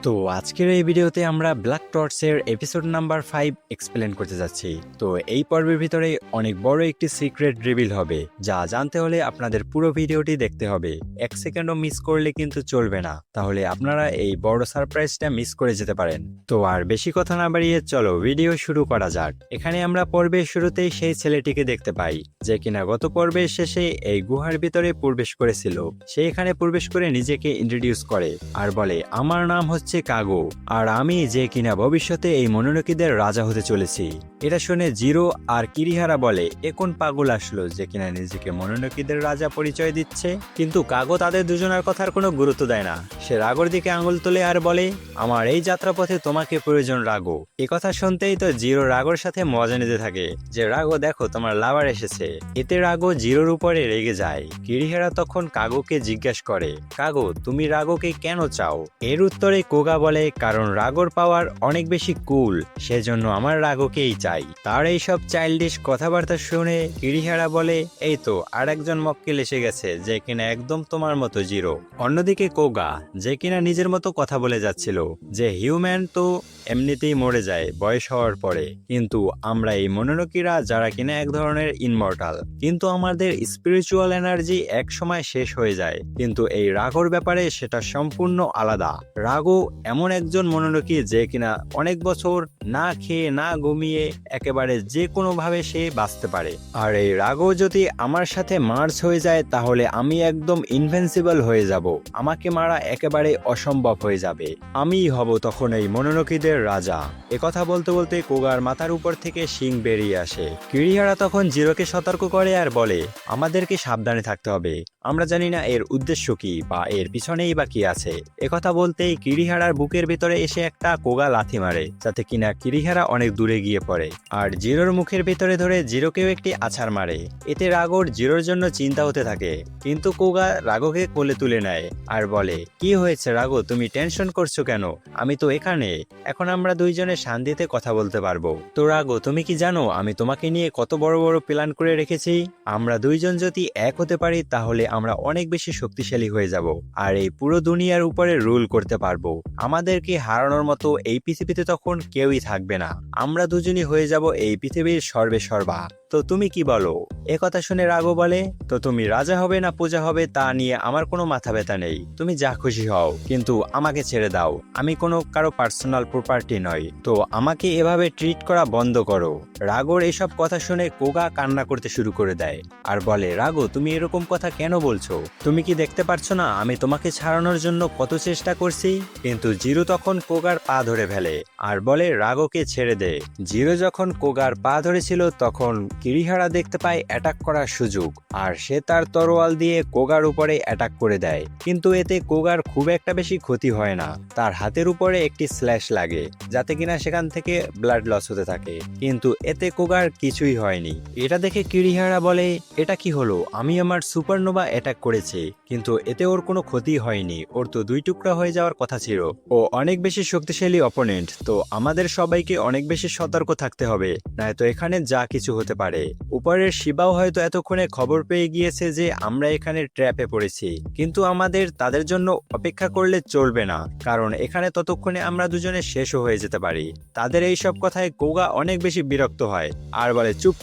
তো আজকের এই ভিডিওতে আমরা ব্ল্যাক টর্চের এপিসোড নাম্বার 5 এক্সপ্লেন করতে যাচ্ছি। তো এই পর্বের ভিতরে অনেক বড় একটি সিক্রেট রিভিল হবে, যা জানতে হলে আপনাদের পুরো ভিডিওটি দেখতে হবে। এক সেকেন্ডও মিস করলে কিন্তু চলবে না, তাহলে আপনারা এই বড় সারপ্রাইজটা মিস করে যেতে পারেন। তো আর বেশি কথা না বাড়িয়ে চলো ভিডিও শুরু করা যাক। এখানে আমরা পর্বের শুরুতেই সেই ছেলেটিকে দেখতে পাই, যে কিনা গত পর্বের শেষে এই গুহার ভিতরে প্রবেশ করেছিল। সে এখানে প্রবেশ করে নিজেকে ইন্ট্রোডিউস করে আর বলে, আমার নাম হচ্ছে কাগো, আর আমি যে কিনা ভবিষ্যতে এই মনোনকিদের রাজা হতে চলেছি। এটা শুনে জিরো আর কিরিহারা বলে, এ কোন পাগল আসলো যে কিনা নিজেকে মনোনকিদের রাজা পরিচয় দিচ্ছে। কিন্তু কাগো তাদের দুজনের কথার কোনো গুরুত্ব দেয় না। সে রাগোর দিকে আঙুল তোলে আর বলে, আমার এই যাত্রাপথে তোমাকে প্রয়োজন রাগো। এ কথা শুনতেই তো জিরো রাগোর সাথে মজা নিতে থাকে যে, রাগো দেখো তোমার লাভার এসেছে। এতে রাগো জিরোর উপরে রেগে যায়। কিরিহারা তখন কাগোকে জিজ্ঞাসা করে, কাগো তুমি রাগোকে কেন চাও? এর উত্তরে কোগা বলে, কারণ রাগোর পাওয়ার অনেক বেশি কুল, সেজন্য আমার রাগোকেই চাই। তার এইসব চাইল্ডিশ কথাবার্তা শুনে কিরিহারা বলে, এই তো আর একজন মক্কেল এসে গেছে যে কিনা একদম তোমার মতো জিরো। অন্যদিকে কোগা, যে কিনা নিজের মতো কথা বলে যাচ্ছিল যে হিউম্যান তো এমনিতেই মরে যায় বয়স হওয়ার পরে, কিন্তু আমরা এই মনোনকিরা যারা কিনা এক ধরনের ইনমর্টাল, কিন্তু আমাদের স্পিরিচুয়াল এনার্জি এক সময় শেষ হয়ে যায়। কিন্তু এই রাগোর ব্যাপারে সেটা সম্পূর্ণ আলাদা। রাগো এমন একজন মনোনকি যে কিনা অনেক বছর না খেয়ে না ঘুমিয়ে একেবারে যে কোনো ভাবে সে বাঁচতে পারে। আর এই রাগো যদি আমার সাথে মার্চ হয়ে যায় তাহলে আমি একদম ইনভেন্সিবল হয়ে যাব, আমাকে মারা একেবারে অসম্ভব হয়ে যাবে, আমিই হব তখন এই মনোনকিদের রাজা। একথা বলতে বলতে কোগার মাথার উপর থেকে শিং বেরিয়ে আসে। কিরিহারা তখন জিরোকে সতর্ক করে আর বলে, আমাদেরকে সাবধানে থাকতে হবে, আমরা জানি না এর উদ্দেশ্য কি বা এর পিছনেই বা কি আছে। একথা বলতেই কিরিহারার বুকের ভিতরে এসে একটা কোগা লাথি মারে, যাতে কিনা কিরিহারা অনেক দূরে গিয়ে পড়ে। আর জিরোর মুখের ভিতরে ধরে জিরোকেও একটি আছাড় মারে। এতে রাগোর জিরোর জন্য চিন্তা হতে থাকে, কিন্তু কোগা রাগোকে কোলে তুলে নেয় আর বলে, কি হয়েছে রাগো, তুমি টেনশন করছো কেন? আমি তো এখানে, এখন আমরা দুইজনে শান্তিতে কথা বলতে পারবো। তো রাগো তুমি কি জানো আমি তোমাকে নিয়ে কত বড় বড় প্ল্যান করে রেখেছি? আমরা দুইজন যদি এক হতে পারি তাহলে আমরা অনেক বেশি শক্তিশালী হয়ে যাব আর এই পুরো দুনিয়ার উপরে রুল করতে পারবো। আমাদেরকে হারানোর মতো এই পৃথিবীতে তখন কেউই থাকবে না, আমরা দুজনই হয়ে যাব এই পৃথিবীর সর্বেসর্বা। তো তুমি কি বলো? একথা শুনে রাগো বলে, তো তুমি রাজা হবে না পূজা হবে তা নিয়ে আমার কোনো মাথা ব্যথা নেই, তুমি যা খুশি হও, কিন্তু আমাকে ছেড়ে দাও, আমি কোনো কারো পার্সোনাল প্রপার্টি নই, তো আমাকে এভাবে ট্রিট করা বন্ধ করো। রাগোর এসব কথা শুনে কোগা কান্না করতে শুরু করে দেয় আর বলে, রাগো তুমি এরকম কথা কেন বলছো? তুমি কি দেখতে পারছো না আমি তোমাকে ছাড়ানোর জন্য কত চেষ্টা করছি? কিন্তু জিরো তখন কোগার পা ধরে ফেলে আর বলে, রাগোকে ছেড়ে দে। জিরো যখন কোগার পা ধরেছিল তখন কিরিহারা দেখতে পায় অ্যাটাক করার সুযোগ, আর সে তার তরোয়াল দিয়ে কোগার উপরে অ্যাটাক করে দেয়। কিন্তু এতে কোগার খুব একটা বেশি ক্ষতি হয় না, তার হাতের উপরে একটি স্ল্যাশ লাগে, যাতে কিনা সেখান থেকে ব্লাড লস হতে থাকে, কিন্তু এতে কোগার কিছুই হয়নি। এটা দেখে কিরিহারা বলে, এটা কি হলো, আমি আমার সুপারনোভা অ্যাটাক করেছি কিন্তু এতে ওর কোনো ক্ষতি হয়নি, ওর তো 2 টুকরা হয়ে যাওয়ার কথা ছিল। ও অনেক বেশি শক্তিশালী অপোনেন্ট, তো আমাদের সবাইকে অনেক বেশি সতর্ক থাকতে হবে, নয়তো এখানে যা কিছু হতে পারে। উপরের শিবাও হয়তো এতক্ষণে খবর পেয়ে গিয়েছে যে আমরা এখানে ট্র্যাপে পড়েছি, কিন্তু আমাদের তাদের জন্য অপেক্ষা করলে চলবে না, কারণ এখানে ততক্ষণে আমরা দুজনে শেষও হয়ে যেতে পারি। তাদের এইসব কথায় কোগা অনেক বেশি বিরক্ত হয় আর বলে, চুপ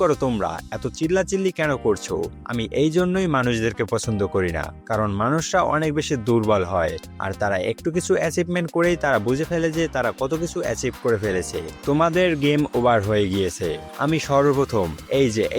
করো তোমরা এত চিল্লাচিল্লি কেন করছো? আমি এই জন্যই মানুষদেরকে পছন্দ করি না, কারণ মানুষরা অনেক বেশি দুর্বল হয় আর তারা একটু কিছু অ্যাচিভমেন্ট করেই তারা বুঝে ফেলে যে তারা কত কিছু অ্যাচিভ করে ফেলেছে। তোমাদের গেম ওভার হয়ে গিয়েছে। আমি সর্বপ্রথম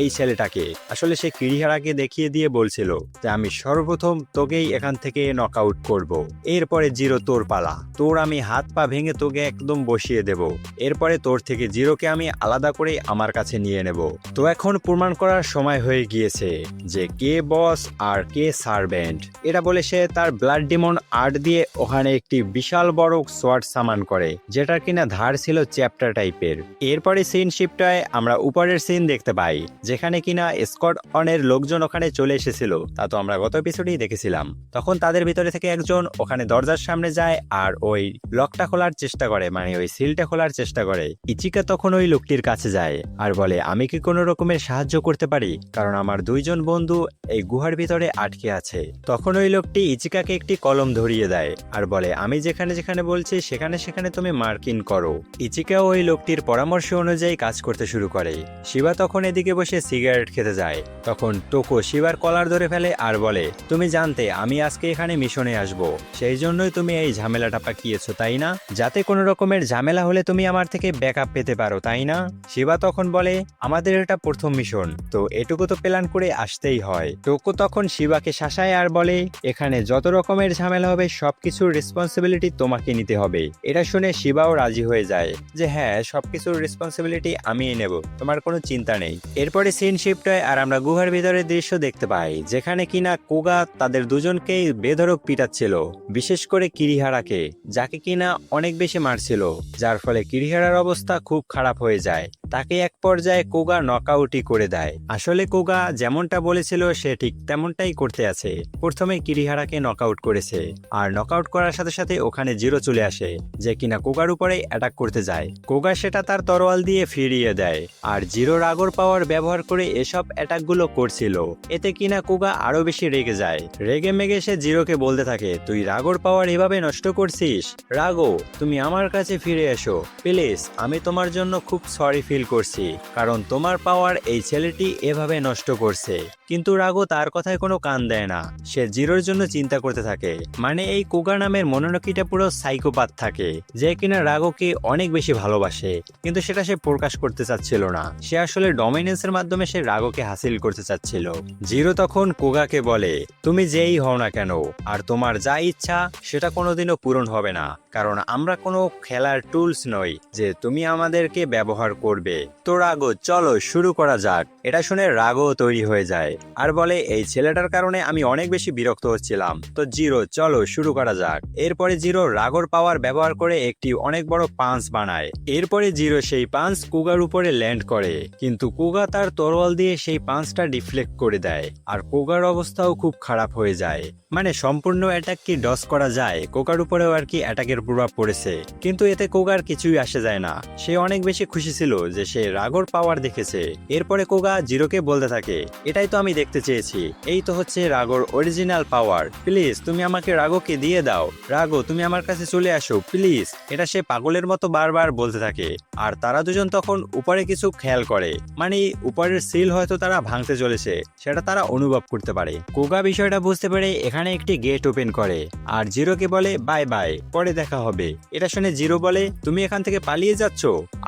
এই ছেলেটাকে, আসলে সে কিরিহারাকে দেখিয়ে দিয়ে বলছিল যে আমি সর্বপ্রথম তোকেই এখান থেকে নক আউট করবো, এরপরে জিরো তোর পালা, তোর আমি হাত পা ভেঙে তোকে একদম বসিয়ে দেব, এরপরে তোর থেকে জিরোকে আমি আলাদা করে আমার কাছে নিয়ে নেব। তো এখন প্রমাণ করার সময় হয়ে গিয়েছে যে কে বস আর কে সার্ভেন্ট। এটা বলে সে তার ব্লাড ডিমন আর্ট দিয়ে ওখানে একটি বিশাল বড় সোয়ার্ড সামান করে, যেটার কিনা ধার ছিল চ্যাপ্টার টাইপের। এরপরে সিন শিফটায় আমরা উপরের সিন দেখতে পাই, যেখানে কিনা স্কট অনের লোকজন ওখানে চলে এসেছিল, তা তো আমরা গত এপিসোডেই দেখেছিলাম। তখন তাদের ভিতরে থেকে একজন ওখানে দরজার সামনে যায় আর ওই লকটা খোলার চেষ্টা করে, মানে ওই সিলটা খোলার চেষ্টা করে। ইচিকা তখন ওই লোকটির কাছে যায় আর বলে, আমি কি কোনো রকমের সাহায্য করতে পারি? কারণ আমার 2 জন বন্ধু এই গুহার ভিতরে আটকে দাঁড়িয়ে আছে। তখন ওই লোকটি ইচিকাকে একটি কলম ধরিয়ে দেয় আর বলে, আমি যেখানে যেখানে বলছি সেখানে সেখানে তুমি মার্কিং করো। ইচিকাও ওই লোকটির পরামর্শ অনুযায়ী কাজ করতে শুরু করে। শিবা তখন এদিকে বসে সিগারেট খেতে যায়। তখন টোকো শিবার কলার ধরে ফেলে আর বলে, তুমি জানতে আমি আজকে এখানে মিশনে আসব, সেই জন্যই তুমি এই ঝামেলাটা পাকিয়েছো তাই না, যাতে কোনো রকমের ঝামেলা হলে তুমি আমার থেকে ব্যাকআপ পেতে পারো তাই না। শিবা তখন বলে, আমাদের এটা প্রথম মিশন, তো এটুকু তো প্ল্যান করে আসতেই হয়। টোকো তখন শিবাকে শাসায় আর বলে, এখানে যত রকমের ঝামেলা হবে সবকিছুর রেসপন্সিবিলিটি তোমাকে নিতে হবে। এটা শুনে শিবাও রাজি হয়ে যায় যে হ্যাঁ, সবকিছুর রেসপন্সিবিলিটি আমিই নেব, তোমার কোনো চিন্তা নেই। এরপরে সিন শিফট হয় আর আমরা গুহার ভিতরের দৃশ্য দেখতে পাই, যেখানে কিনা কোগা তাদের দুজনকেই বেধড়ক পিটাচ্ছিল, বিশেষ করে কিরিহারাকে, যাকে কিনা অনেক বেশি মারছিল, যার ফলে কিরিহারার অবস্থা খুব খারাপ হয়ে যায়। তাকে এক পর্যায়ে কোগা নকআউটই করে দেয়। আসলে কোগা যেমনটা বলেছিল সে ঠিক তেমনটাই করতে আছে। প্রথমে কিরিহারাকে নকআউট করেছে আর নকআউট করার সাথে সাথে ওখানে জিরো চলে আসে, যে কিনা কোগার উপরে অ্যাটাক করতে যায়। কোগা সেটা তার তরোয়াল দিয়ে ফিরিয়ে দেয় আর জিরোর আগর পাওয়ার ব্যবহার করে এসব অ্যাটাকগুলো করছিল। এতে কিনা কোগা আরো বেশি রেগে যায়। রেগে মেগে সে জিরোকে বলতে থাকে, তুই রাগর পাওয়ার এভাবে নষ্ট করছিস, রাগো তুমি আমার কাছে ফিরে এসো প্লিজ, আমি তোমার জন্য খুব সরি ফিল করছি, কারণ তোমার পাওয়ার এই ছেলেটি এভাবে নষ্ট করছে। কিন্তু রাগো তার কথায় কোনো কান দেয় না, সে জিরোর জন্য চিন্তা করতে থাকে। মানে এই কোগা নামের মনোনকিটা পুরো সাইকোপাথ থাকে, যে কিনা রাগোকে অনেক বেশি ভালোবাসে, কিন্তু সেটা সে প্রকাশ করতে চাচ্ছিল না। সে আসলে ডমিনেন্সের মাধ্যমে সে রাগোকে হাসিল করতে চাচ্ছিল। জিরো তখন কোগাকে বলে, তুমি যেই হও না কেন আর তোমার যা ইচ্ছা সেটা কোনোদিনও পূরণ হবে না, কারণ আমরা কোনো খেলার টুলস নই যে তুমি আমাদেরকে ব্যবহার করবে। তো রাগো চলো শুরু করা যাক। এটা শুনে রাগও তৈরি হয়ে যায় আর বলে, এই ছেলেটার কারণে আমি অনেক বেশি বিরক্ত হচ্ছিলাম, তো জিরো চলো শুরু করা যাক। এরপরে জিরো রাগোর পাওয়ার ব্যবহার করে একটি অনেক বড় পাঞ্চ বানায়। এরপরে জিরো সেই পাঞ্চ কুগার উপরে ল্যান্ড করে, কিন্তু কুগা তার তরোয়াল দিয়ে সেই পাঞ্চটা ডিফ্লেক্ট করে দেয় আর কোগার অবস্থাও খুব খারাপ হয়ে যায়। মানে সম্পূর্ণ অ্যাটাক কি ডস করা যায়, কোগার উপরেও আর কি অ্যাটাকের প্রভাব পড়েছে, কিন্তু এতে কোগার কিছুই আসে যায় না। সে অনেক বেশি খুশি ছিল যে সে রাগোর পাওয়ার দেখেছে। এরপরে কোগা জিরোকে বলতে থাকে, এটাই তো আমি দেখতে চেয়েছি, এই তো হচ্ছে রাগোর অরিজিনাল পাওয়ার, প্লিজ তুমি আমাকে রাগোকে দিয়ে দাও, রাগো তুমি আমার কাছে চলে আসো প্লিজ। এটা সে পাগলের মতো বারবার বলতে থাকে। আর তারা দুজন তখন উপরে কিছু খেয়াল করে, মানে উপরের সিল হয়তো তারা ভাঙতে চলেছে, সেটা তারা অনুভব করতে পারে। কোগা বিষয়টা বুঝতে পেরে এখানে একটি গেট ওপেন করে আর জিরোকে বলে, বাই বাই, পরে দেখা হবে। এটা শুনে জিরো বলে, তুমি এখান থেকে পালিয়ে যাচ্ছ?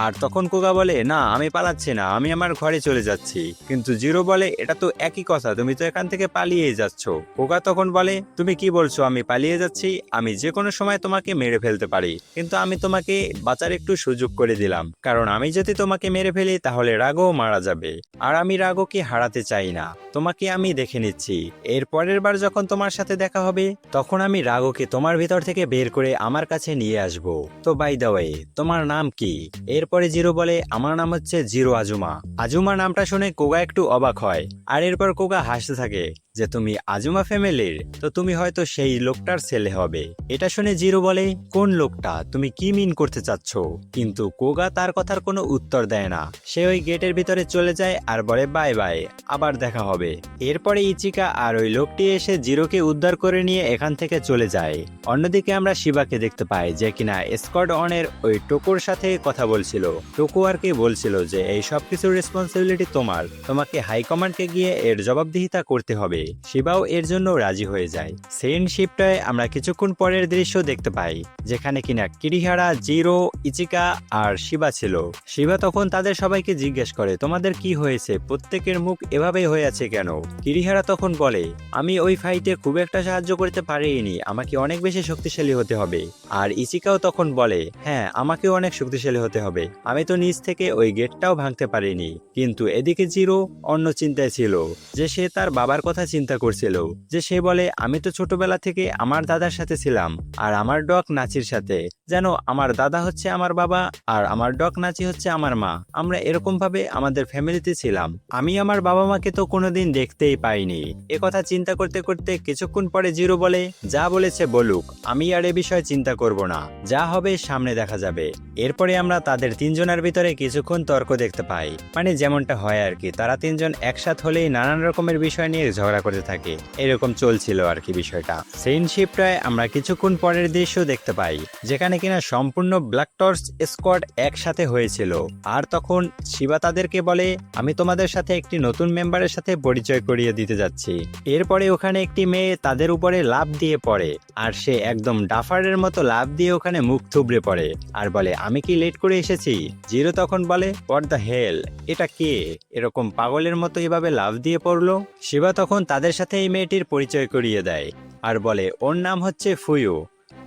আর তখন কোগা বলে, না আমি পালাচ্ছি না, আমি আমার ঘরে চলে যাচ্ছি। কিন্তু জিরো বলে, এটা তো একই কথা, তুমি তো এখান থেকে পালিয়েই যাচ্ছ। কোগা তখন বলে, তুমি কি বলছো আমি পালিয়ে যাচ্ছি? আমি যে কোনো সময় তোমাকে মেরে ফেলতে পারি, কিন্তু আমি তোমাকে বাঁচার একটু সুযোগ করে দিলাম, কারণ আমি যদি তোমাকে মেরে ফেলি তাহলে রাগও মারা যাবে, আর আমি রাগোকে হারাতে চাই না। তোমাকে আমি দেখে নিচ্ছি, এর পরের বার যখন তোমার সাথে দেখা হবে তখন আমি রাগোকে তোমার ভিতর থেকে বের করে আমার কাছে নিয়ে আসব। তো বাই দ্য ওয়ে, তোমার নাম কি? এরপরে জিরো বলে, আমার নাম হচ্ছে জিরো আজুমা। আজুমা নামটা শুনে কোগা একটু অবাক হয় আর এরপর কোগা হাসতে থাকে যে তুমি আজুমা ফ্যামিলির, তো তুমি হয়তো সেই লোকটার ছেলে হবে। এটা শুনে জিরো বলে, কোন লোকটা, তুমি কি মিন করতে চাচ্ছ? কিন্তু কোগা তার কথার কোনো উত্তর দেয় না। সে ওই গেটের ভিতরে চলে যায় আর বলে, বাই বাই, আবার দেখা হবে। এরপরে ইচিকা আর ওই লোকটি এসে জিরোকে উদ্ধার করে নিয়ে এখান থেকে চলে যায়। অন্যদিকে আমরা শিবাকে দেখতে পাই, যে কিনা স্কোয়াড অনের ওই টোকোর সাথে কথা বলছিল। টোকো আর কি বলছিল যে এই সব কিছুর রেসপন্সিবিলিটি তোমার, তোমাকে হাইকমান্ডকে গিয়ে এর জবাবদিহিতা করতে হবে। শিবাও এর জন্য রাজি হয়ে যায়। সেন শিফটে আমরা কিছুক্ষণ পরের দৃশ্য দেখতে পাই, যেখানে কিনা কিরিহারা, জিরো, ইচিকা আর শিবা ছিল। শিবা তখন তাদের সবাইকে জিজ্ঞেস করে, তোমাদের কি হয়েছে, প্রত্যেকের মুখ এভাবেই হয়ে আছে কেন? কিরিহারা তখন বলে, আমি ওই ফাইটে খুব একটা সাহায্য করতে পারিনি, আমাকে অনেক বেশি শক্তিশালী হতে হবে। আর ইচিকাও তখন বলে, হ্যাঁ আমাকেও অনেক শক্তিশালী হতে হবে, আমি তো নিজ থেকে ওই গেটটাও ভাঙতে পারিনি। কিন্তু এদিকে জিরো অন্য চিন্তায় ছিল, যে সে তার বাবার কথা চিন্তা করছিল। যে সে বলে, আমি তো ছোটবেলা থেকে আমার দাদার সাথে ছিলাম আর আমার ডগ নাচির সাথে, জানো আমার দাদা হচ্ছে আমার বাবা আর আমার ডগ নাচি হচ্ছে আমার মা, আমরা এরকম ভাবে আমাদের ফ্যামিলিতে ছিলাম, আমি আমার বাবা মাকে তো কোনোদিন দেখতেই পাইনি। এ কথা চিন্তা করতে করতে কিছুক্ষণ পরে জিরো বলে, যা বলেছে বলুক, আমি আর এ বিষয়ে চিন্তা করব না, যা হবে সামনে দেখা যাবে। এরপরে আমরা তাদের তিনজনের ভিতরে কিছুক্ষণ তর্ক দেখতে পাই, মানে যেমনটা হয় আর কি, তারা তিনজন একসাথ হলেই নানান রকমের বিষয় নিয়ে ঝগড়া করতে থাকে। এরকম চলছিল আর কি বিষয়টা। সেম শিফটটায় আমরা কিছুক্ষণ পরের দৃশ্য দেখতে পাই, যেখানে কিনা সম্পূর্ণ ব্ল্যাক টর্চ স্কোয়াড একসাথে হয়েছিল। আর তখন শিবা তাদেরকে বলে, আমি তোমাদের সাথে একটি নতুন মেম্বারের সাথে পরিচয় করিয়ে দিতে যাচ্ছি। এরপরে ওখানে একটি মেয়ে তাদের উপরে লাফ দিয়ে পড়ে, আর সে একদম ডাফারের মতো লাফ দিয়ে ওখানে মুখ থুবড়ে পড়ে আর বলে, আমি কি লেট করে এসেছি? জিরো তখন বলে, হোয়াট দ্য হেল, এটা কে এরকম পাগলের মতো এভাবে লাফ দিয়ে পড়লো? শিবা তখন তাদের সাথে এই মেয়েটির পরিচয় করিয়ে দেয় আর বলে, ওর নাম হচ্ছে ফুয়ু,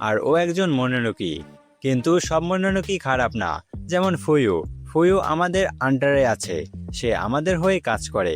আর ও একজন মনোনকি। কিন্তু সব মনোনকি খারাপ না। যেমন ফুয়ু আমাদের আন্ডারে আছে, সে আমাদের হয়ে কাজ করে,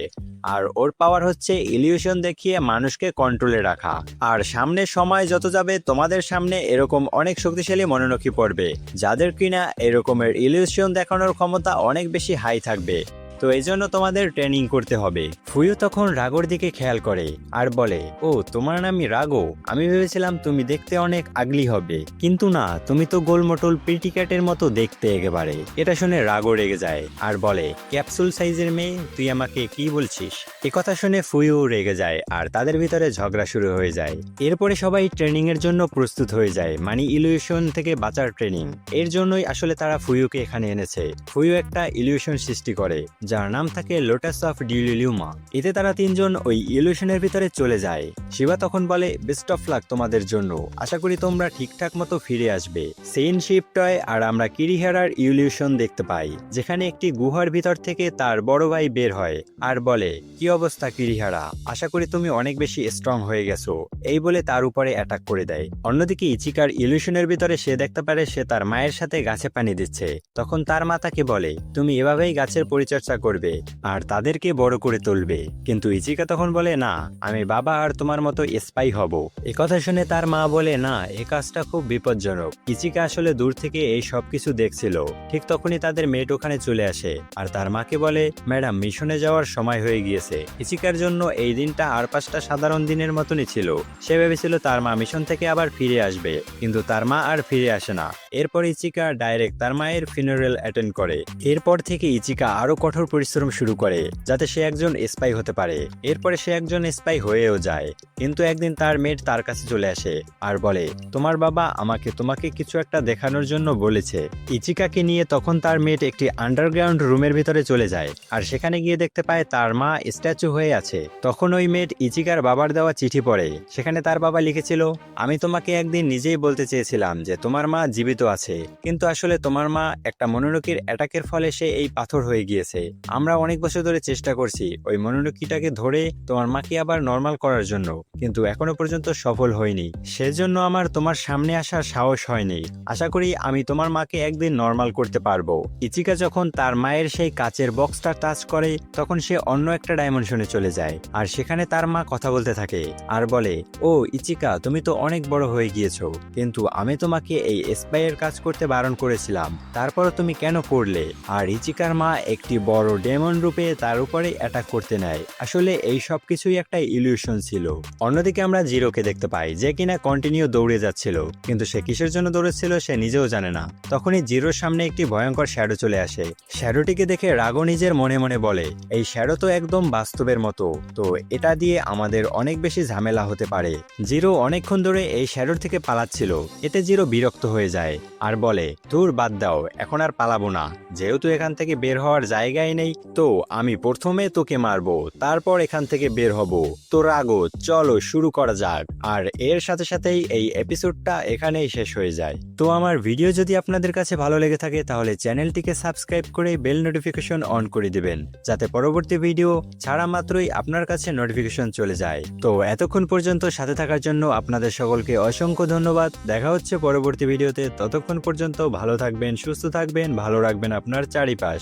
আর ওর পাওয়ার হচ্ছে ইলিউশন দেখিয়ে মানুষকে কন্ট্রোলে রাখা। আর সামনে সময় যত যাবে তোমাদের সামনে এরকম অনেক শক্তিশালী মনোনকি পড়বে, যাদের কিনা এরকমের ইলিউশন দেখানোর ক্ষমতা অনেক বেশি হাই থাকবে। তো এই জন্য তোমাদের ট্রেনিং করতে হবে। ফুয়ু তখন রাগোর দিকে খেয়াল করে আর বলে, ও তোমার নামই রাগো? আমি ভেবেছিলাম তুমি দেখতে অনেক আগলি হবে, কিন্তু না, তুমি তো গোলমটোল প্রিটিক্যাটের মতো দেখতে একেবারে। এটা শুনে রাগো রেগে যায় আর বলে, ক্যাপসুল সাইজের মেয়ে, তুই আমাকে কি বলছিস? এ কথা শুনে ফুয়ু রেগে যায় আর তাদের ভিতরে ঝগড়া শুরু হয়ে যায়। এরপরে সবাই ট্রেনিং এর জন্য প্রস্তুত হয়ে যায়, মানে ইলিউশন থেকে বাঁচার ট্রেনিং। এর জন্যই আসলে তারা ফুয়ুকে এখানে এনেছে। ফুয়ু একটা ইলিউশন সৃষ্টি করে, যার নাম থাকে লোটাস অফ ডিলিলিউমা। এতে তারা তিনজন ওই ইলিউশনের ভিতরে চলে যায়। শিবা তখন বলে, বেস্ট অফ লাক তোমাদের জন্য, আশা করি তোমরা ঠিকঠাক মতো ফিরে আসবে। সেন শিফটয় আর আমরা কিরিহারার ইলিউশন দেখতে পাই, যেখানে একটি গুহার ভিতর থেকে তার বড় ভাই বের হয় আর বলে, কি অবস্থা কিরিহারা, আশা করি তুমি অনেক বেশি স্ট্রং হয়ে গেছো, এই বলে তার উপরে অ্যাটাক করে দেয়। অন্যদিকে ইচিকার ইলিউশনের ভিতরে সে দেখতে পারে সে তার মায়ের সাথে গাছে পানি দিচ্ছে। তখন তার মা তাকে বলে, তুমি এভাবেই গাছের পরিচর্যা করবে আর তাদেরকে বড় করে তুলবে। কিন্তু ইচিকা তখন বলে, না, আমি বাবা আর তোমার মতো স্পাই হব। এ কথা শুনে তার মা বলে, না, এই কাজটা খুব বিপজ্জনক। ইচিকা আসলে দূর থেকে এই সব কিছু দেখছিল। ঠিক তখনই তাদের মেট ওখানে চলে আসে আর তার মাকে বলে, ম্যাডাম, মিশনে যাওয়ার সময় হয়ে গিয়েছে। ইচিকার জন্য এই দিনটা আর 5টা সাধারণ দিনের মতনই ছিল। সে ভেবেছিল তার মা মিশন থেকে আবার ফিরে আসবে, কিন্তু তার মা আর ফিরে আসে না। এরপর ইচিকা ডাইরেক্ট তার মায়ের ফিনারেল অ্যাটেন্ড করে। এরপর থেকে ইচিকা আরো কঠোর পরিশ্রম শুরু করে যাতে সে একজন স্পাই হতে পারে। এরপরে সে একজন স্পাই হয়েও যায়। কিন্তু একদিন তার মেট তার কাছে চলে আসে আর বলে, তোমার বাবা আমাকে তোমাকে কিছু একটা দেখানোর জন্য বলেছে। ইচিকাকে নিয়ে তখন তার মেট একটি আন্ডারগ্রাউন্ড রুমের ভিতরে চলে যায় আর সেখানে গিয়ে দেখতে পায় তার মা স্ট্যাচু হয়ে আছে। তখন ওই মেট ইচিকার বাবার দেওয়া চিঠি পড়ে। সেখানে তার বাবা লিখেছিল, আমি তোমাকে একদিন নিজেই বলতে চেয়েছিলাম যে তোমার মা জীবিত আছে, কিন্তু আসলে তোমার মা একটা মনোনকির অ্যাটাকের ফলে সে এই পাথর হয়ে গিয়েছে। আমরা অনেক বছর ধরে চেষ্টা করছি ওই মনোনকিটাকে ধরে তোমার মাকে আবার নর্মাল করার জন্য, কিন্তু এখনো পর্যন্ত সফল হয়নি। সেজন্য আমার তোমার সামনে আসার সাহস হয়নি। আশা করি আমি তোমার মাকে একদিন নর্মাল করতে পারবো। ইচিকা যখন তার মায়ের সেই কাচের বক্সটা টাচ করে তখন সে অন্য একটা ডাইমেনশনে চলে যায় আর সেখানে তার মা কথা বলতে থাকে আর বলে, ও ইচিকা, তুমি তো অনেক বড় হয়ে গিয়েছো, কিন্তু আমি তোমাকে এই স্পাইয়ের কাজ করতে বারণ করেছিলাম, তারপরও তুমি কেন করলে? আর ইচিকার মা একটি বড় ডেমন রূপে তার উপরে অ্যাটাক করতে নেয়। আসলে এই সব কিছুই একটা ইলিউশন ছিল। অন্যদিকে আমরা জিরোকে দেখতে পাই, যে কিনা কন্টিনিউ দৌড়ে যাচ্ছিল, কিন্তু সে কিসের জন্য দৌড়েছিল সে নিজেও জানে না। তখনই জিরোর সামনে একটি ভয়ঙ্কর শ্যাডো চলে আসে। শ্যাডোটিকে দেখে রাগো নিজের মনে মনে বলে, এই শ্যাডো তো একদম বাস্তবের মতো, তো এটা দিয়ে আমাদের অনেক বেশি ঝামেলা হতে পারে। জিরো অনেকক্ষণ ধরে এই শ্যাডোর থেকে পালাচ্ছিল। এতে জিরো বিরক্ত হয়ে যায় আর বলে, দূর বাদ দাও, এখন আর পালাবো না, যেহেতু এখান থেকে বের হওয়ার জায়গায় নেই, তো আমি প্রথমে তোকে মারবো, তারপর এখান থেকে বের হব। তো রাগো, চলো শুরু করা যাক। আর এর সাথে সাথেই এই এপিসোডটা এখানেই শেষ হয়ে যায়। তো আমার ভিডিও যদি আপনাদের কাছে ভালো লেগে থাকে তাহলে চ্যানেলটিকে সাবস্ক্রাইব করে বেল নোটিফিকেশন অন করে দিবেন, যাতে পরবর্তী ভিডিও ছাড়া মাত্রই আপনার কাছে নোটিফিকেশন চলে যায়। তো এতক্ষণ পর্যন্ত সাথে থাকার জন্য আপনাদের সকলকে অসংখ্য ধন্যবাদ। দেখা হচ্ছে পরবর্তী ভিডিওতে। ততক্ষণ পর্যন্ত ভালো থাকবেন, সুস্থ থাকবেন, ভালো রাখবেন আপনার চারিপাশ।